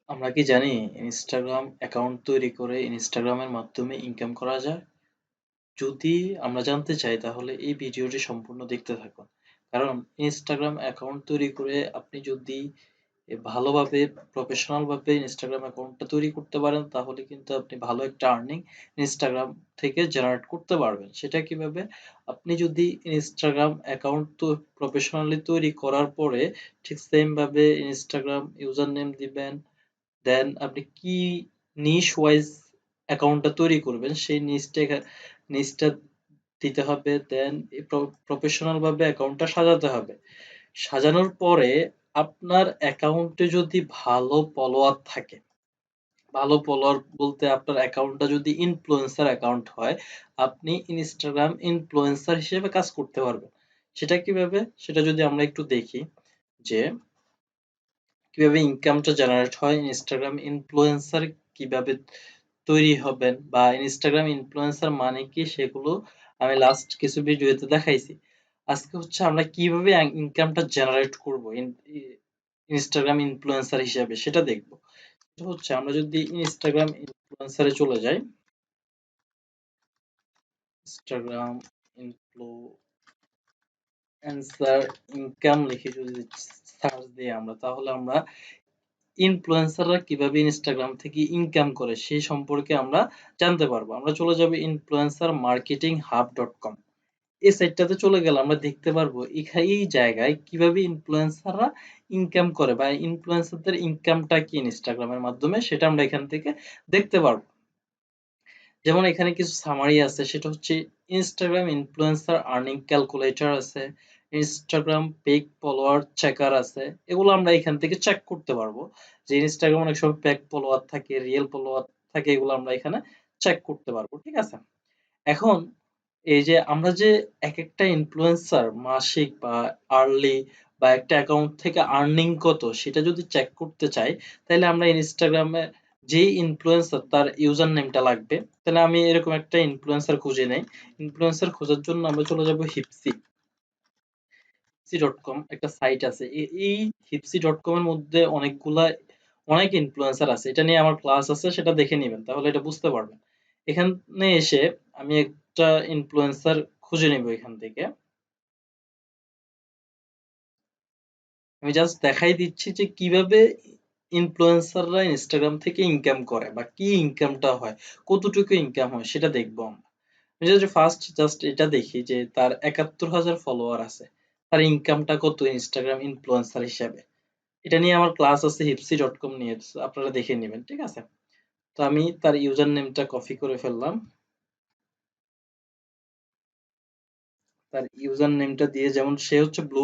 আমরা কি জানি ইনস্টাগ্রাম অ্যাকাউন্ট তৈরি করে ইনস্টাগ্রামের মাধ্যমে ইনকাম করা যায়? যদি আমরা জানতে চাই তাহলে এই ভিডিওটি সম্পূর্ণ দেখতে থাকুন। কারণ ইনস্টাগ্রাম অ্যাকাউন্ট তৈরি করে আপনি যদি ভালোভাবে প্রফেশনাল ভাবে ইনস্টাগ্রাম অ্যাকাউন্টটা তৈরি করতে পারেন তাহলে কিন্তু আপনি ভালো একটা আর্নিং ইনস্টাগ্রাম থেকে জেনারেট করতে পারবেন। সেটা কিভাবে? আপনি যদি ইনস্টাগ্রাম অ্যাকাউন্ট তো প্রফেশনালি তৈরি করার পরে ঠিক সেম ভাবে ইনস্টাগ্রাম ইউজার নেম দিবেন, দেন আপনি কি নিশ ওয়াইজ অ্যাকাউন্টটা তৈরি করবেন সেই নিচটা দিতে হবে। দেন প্রফেশনাল ভাবে অ্যাকাউন্টটা সাজাতে হবে। সাজানোর পরে আপনার অ্যাকাউন্টে যদি ভালো ফলোয়ার থাকে, ভালো ফলোয়ার বলতে আপনার অ্যাকাউন্টটা যদি ইনফ্লুয়েন্সার অ্যাকাউন্ট হয়, আপনি ইনস্টাগ্রাম ইনফ্লুয়েন্সার হিসেবে কাজ করতে পারবেন। সেটা কিভাবে? সেটা যদি আমরা একটু দেখি যে কিভাবে ইনকামটা জেনারেট হয়, ইনস্টাগ্রাম ইনফ্লুয়েন্সার কিভাবে তৈরি হবেন বা ইনস্টাগ্রাম ইনফ্লুয়েন্সার মানে কি সেগুলো আমি লাস্ট কিছু ভিডিওতে দেখাইছি। আজকে হচ্ছে আমরা কিভাবে ইনকামটা জেনারেট করব ইনস্টাগ্রাম ইনফ্লুয়েন্সার হিসেবে সেটা দেখব। এটা হচ্ছে আমরা যদি ইনস্টাগ্রাম ইনফ্লুয়েন্সারে চলে যাই, ইনস্টাগ্রাম ইনফ্লুয়েন্সার ইনকাম লিখে যদি সার্চ দিই আমরা তাহলে আমরা ইনফ্লুয়েন্সাররা কিভাবে ইনস্টাগ্রাম থেকে ইনকাম করে সেই সম্পর্কে আমরা জানতে পারবো। আমরা চলে যাব influencer marketing hub dot com, এই সাইটটাতে চলে গেলে আমরা দেখতে পারবো এই জায়গায় কিভাবে ইনফ্লুয়েন্সাররা ইনকাম করে বা ইনফ্লুয়েন্সারদের ইনকামটা কি ইনস্টাগ্রামের মাধ্যমে সেটা আমরা এখান থেকে দেখতে পারবো। যেমন এখানে কিছু সামারি আছে, সেটা হচ্ছে ইনস্টাগ্রাম ইনফ্লুয়েন্সার আর্নিং ক্যালকুলেটর আছে, ইনস্টাগ্রাম পেক ফলোয়ার চেকার আছে। এগুলো আমরা এখান থেকে চেক করতে পারবো যে ইনস্টাগ্রাম অনেক সময় পেক ফলোয়ার থাকে, রিয়েল ফলোয়ার থাকে, এগুলো আমরা এখানে চেক করতে পারবো। ঠিক আছে? এখন এই যে আমরা যে একেকটা ইনফ্লুয়েন্সার মাসিক বা আর্লি বা একটা অ্যাকাউন্ট থেকে আর্নিং কত সেটা যদি চেক করতে চাই, তাহলে আমরা ইনস্টাগ্রামে যেই ইনফ্লুয়েন্সার তার ইউজার নেমটা লাগবে। তাহলে আমি এরকম একটা ইনফ্লুয়েন্সার খুঁজে নেই। ইনফ্লুয়েন্সার খোঁজার জন্য আমরা চলে যাব হিপসি.কম, একটা সাইট আছে। এই হিপসি.কম এর মধ্যে অনেক ইনফ্লুয়েন্সার আছে। এটা নিয়ে আমার ক্লাস আছে, সেটা দেখে নিবেন তাহলে এটা বুঝতে পারবেন। এখানে এসে আমি একটা ইনফ্লুয়েন্সার খুঁজে নিব এখান থেকে। আমি জাস্ট দেখাই দিচ্ছি যে কিভাবে ইনফ্লুয়েন্সাররা ইনস্টাগ্রাম থেকে ইনকাম করে বা কি ইনকামটা হয়, কতটুকু ইনকাম হয় সেটা দেখবো আমরা। আমি ফার্স্ট জাস্ট এটা দেখি যে তার ৭১,০০০ ফলোয়ার আছে, তার ইনকামটা কত ইনস্টাগ্রাম ইনফ্লুয়েন্সার হিসেবে। এটা নিয়ে আমার ক্লাস আছে হিপসি.কম নিয়ে, আপনারা দেখে নেবেন। ঠিক আছে? তো আমি তার ইউজার নেমটা কপি করে ফেললাম, তার ইউজার নেমটা দিয়ে, যেমন সে হচ্ছে ব্লু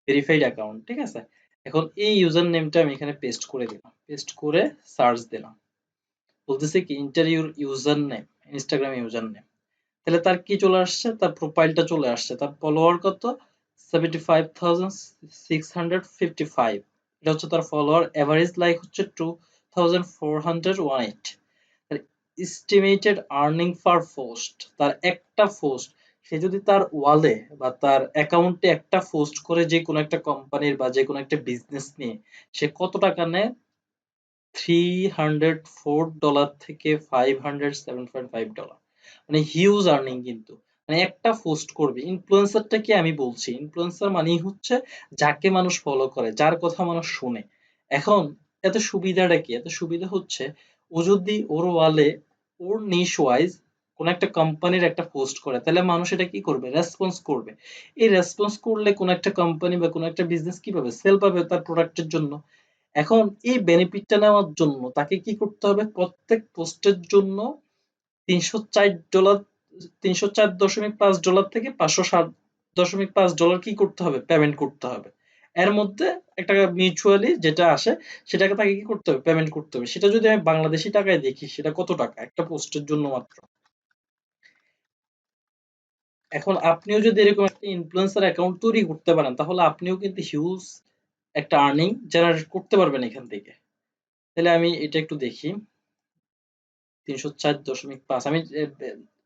ভেরিফাইড অ্যাকাউন্ট। ঠিক আছে? এখন এই ইউজার নেমটা আমি এখানে পেস্ট করে দিলাম, পেস্ট করে সার্চ দিলাম। বলতেছে কি enter your user name, Instagram user name. তাহলে তার কি চলে আসছে? তার প্রোফাইলটা চলে আসছে। তার ফলোয়ার কত? 75,655। এটা হচ্ছে তার ফলোয়ার। এভারেজ লাইক হচ্ছে 2,418। তার এস্টিমেটেড আর্নিং পার পোস্ট, তার একটা পোস্ট, সে যদি তার ওয়ালে বা তার অ্যাকাউন্টে একটা পোস্ট করে যে কোনো একটা কোম্পানির বা যে কোনো একটা বিজনেস নিয়ে, সে কত টাকা নেয়? $304 থেকে $507.5। মানে হিউজ আর্নিং কিন্তু। মানে একটা পোস্ট করবে। ইনফ্লুয়েন্সারটা কি আমি বলছি, ইনফ্লুয়েন্সার মানেই হচ্ছে যাকে মানুষ ফলো করে, যার কথা মানুষ শুনে। এখন এত সুবিধাটা কি? এত সুবিধা হচ্ছে ও যদি ওর ওয়ালে ওর নিশ ওয়াইজ কোন একটা কোম্পানির একটা পোস্ট করে, তাহলে মানুষ এটা কি করবে? রেসপন্স করবে। এই রেসপন্স করলে কোন একটা কোম্পানি বা কোন একটা বিজনেস কি পাবে? সেল পাবে তার প্রোডাক্টের জন্য। এখন এই বেনিফিটটা নেওয়ার জন্য তাকে কি করতে হবে? প্রত্যেক পোস্টের জন্য $৩০৪, $৩০৪.৫ থেকে $৫০৭.৫ কি করতে হবে? পেমেন্ট করতে হবে। এর মধ্যে একটা মিউচুয়ালি যেটা আসে সেটাকে তাকে কি করতে হবে? পেমেন্ট করতে হবে। সেটা যদি আমি বাংলাদেশী টাকায় দেখি সেটা কত টাকা? একটা পোস্টের জন্য মাত্র। এখন আপনিও যদি এরকম একটা ইনফ্লুয়েন্সার অ্যাকাউন্ট তৈরি করতে পারেন তাহলে আপনিও কিন্তু হিউজ একটা আর্নিং জেনারেট করতে পারবেন এখান থেকে। তাহলে আমি এটা একটু দেখি। ৩০৪.৫ আমি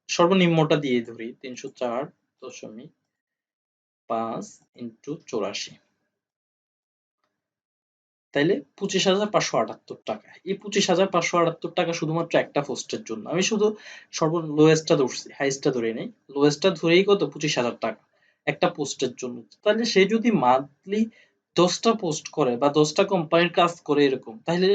সর্বনিম্নটা দিয়ে ধরি। ৩০৪.৫ ইন্টু ৮৪। তাইলে 25,578 টাকা। এই 25,578 টাকা শুধুমাত্র একটা পোস্টের জন্য। আমি শুধু লোয়েস্টটা ধরছি, হাইস্টটা ধরি নাই। লোয়েস্টটা ধরেই কত 25,000 টাকা একটা পোস্টের জন্য। তাহলে সে যদি মান্থলি 10টা পোস্ট করে বা 10টা কোম্পানির কাজ করে এরকম, তাহলে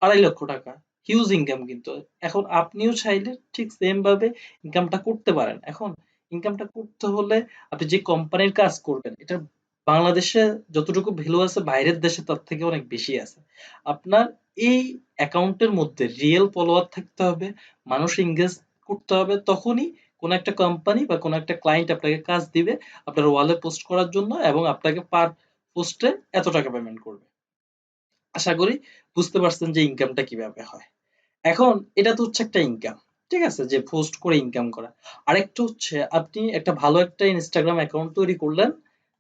2.5 লক্ষ টাকা হিউজ ইনকাম কিন্তু। এখন আপনিও চাইলে ঠিক সেম ভাবে ইনকামটা করতে পারেন। এখন ইনকামটা করতে হলে আপনি যে কোম্পানির কাজ করবেন এটা বাংলাদেশে যতটুকু ভ্যালু আছে বাইরের দেশে তার থেকে অনেক বেশি আছে। আপনার এই অ্যাকাউন্টের মধ্যে রিয়েল ফলোয়ার থাকতে হবে, মানুষ এঙ্গেজ করতে হবে, তখনই কোন একটা কোম্পানি বা কোন একটা ক্লায়েন্ট আপনাকে কাজ দিবে আপনার ওয়ালে পোস্ট করার জন্য এবং আপনাকে পার পোস্টে এত টাকা পেমেন্ট করবে। আশা করি বুঝতে পারছেন যে ইনকামটা কিভাবে হয়। এখন এটা তো হচ্ছে একটা ইনকাম। ঠিক আছে? যে পোস্ট করে ইনকাম করা। আরেকটা হচ্ছে আপনি একটা ভালো একটা ইনস্টাগ্রাম অ্যাকাউন্ট তৈরি করলেন।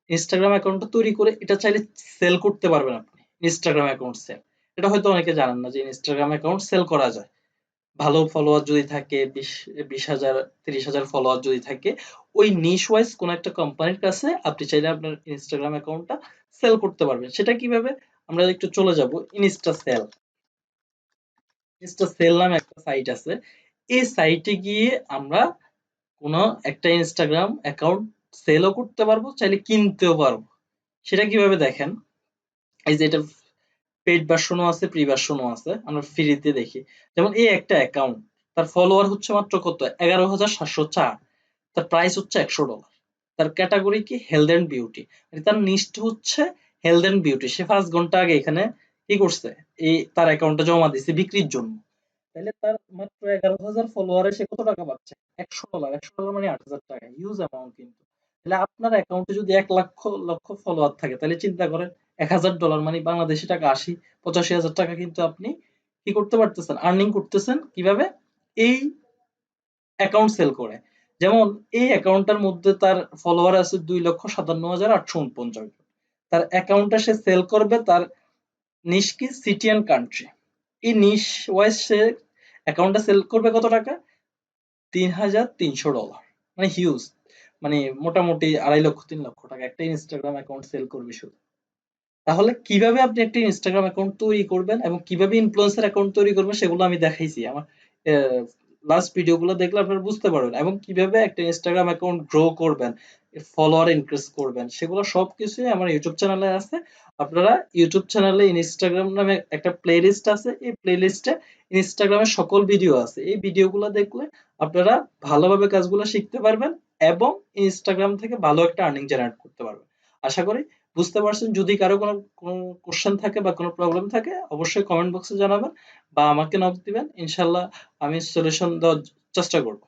ইনস্টাগ্রাম অ্যাকাউন্টটা তৈরি করে এটা চাইলে সেল করতে পারবেন আপনি। Instagram account sell. এটা হয়তো অনেকে জানেন না যে ইনস্টাগ্রাম অ্যাকাউন্ট সেল করা যায়। ভালো ফলোয়ার যদি থাকে 20,000 30,000 ফলোয়ার যদি থাকে, ওই নিশ ওয়াইজ কোন একটা কোম্পানির কাছে আপনি চাইলে আপনার ইনস্টাগ্রাম অ্যাকাউন্টটা সেল করতে পারবেন। সেটা কিভাবে? আমরা একটু চলে যাব ইনস্টা সেল। ইনস্টা সেল নামে একটা সাইট আছে। এই সাইটে গিয়ে আমরা কোন একটা ইনস্টাগ্রাম অ্যাকাউন্ট সেলও করতে পারবো, চাইলে কিনতেও পারবো। সেটা কিভাবে দেখেন? এই যে এটা পেইড ভার্সনও আছে, প্রি ভার্সনও আছে। আমরা ফ্রিতে দেখি। যেমন এই একটা অ্যাকাউন্ট, তার ফলোয়ার হচ্ছে মাত্র কত? 11,704। তার প্রাইস হচ্ছে $100। তার ক্যাটাগরি কি? Health and beauty. মানে তার নিচটা হচ্ছে হেলথ এন্ড বিউটি। সে 5 ঘন্টা আগে এখানে কি করছে? এই তার অ্যাকাউন্টটা জমা দিছে বিক্রির জন্য। তাহলে তার মাত্র 11,000 ফলোয়ারে সে কত টাকা পাচ্ছে? $100। $100 মানে 8,000 টাকা। হিউজ অ্যামাউন্ট কিন্তু। তাহলে আপনার অ্যাকাউন্টে যদি 1 লক্ষ লক্ষ ফলোয়ার থাকে তাহলে চিন্তা করেন $1,000 মানে বাংলাদেশী টাকা 80-85,000 টাকা কিন্তু আপনি কি করতে পারতেছেন? আর্নিং করতেছেন কিভাবে? এই অ্যাকাউন্ট সেল করে। যেমন এই অ্যাকাউন্টটার মধ্যে তার ফলোয়ার আছে 2,57,849 জন। তার অ্যাকাউন্টটা সে সেল করবে তার নিশ কি? City and country. এই নিশ ওয়াইজ সে অ্যাকাউন্টটা সেল করবে কত টাকা? $3,300। মানে হিউজ। মানে মোটামুটি 2.5 লক্ষ 3 লক্ষ টাকা একটা ইনস্টাগ্রাম অ্যাকাউন্ট সেল করবে শুধু। তাহলে কিভাবে আপনি একটা ইনস্টাগ্রাম অ্যাকাউন্ট তৈরি করবেন এবং কিভাবে ইনফ্লুয়েন্সার অ্যাকাউন্ট তৈরি করবেন সেগুলো আমি দেখাইছি আমার লাস্ট ভিডিওগুলো দেখলে আপনারা বুঝতে পারবেন এবং কিভাবে একটা ইনস্টাগ্রাম অ্যাকাউন্ট গ্রো করবেন, ফলোয়ার ইনক্রিজ করবেন সেগুলো সবকিছুই আমার ইউটিউব চ্যানেলে আছে। আপনারা ইউটিউব চ্যানেলে ইনস্টাগ্রাম নামে একটা প্লেলিস্ট আছে, এই প্লেলিস্টে ইনস্টাগ্রামের সকল ভিডিও আছে। এই ভিডিওগুলো দেখলে আপনারা ভালোভাবে কাজগুলো শিখতে পারবেন এবং ইনস্টাগ্রাম থেকে ভালো একটা আর্নিং জেনারেট করতে পারবেন। আশা করি বুঝতে পারছেন। যদি কারো কোনো কোশ্চেন থাকে বা কোনো প্রবলেম থাকে অবশ্যই কমেন্ট বক্সে জানাবেন বা আমাকে নক দিবেন। ইনশাল্লাহ আমি সলিউশন দেওয়ার চেষ্টা করব।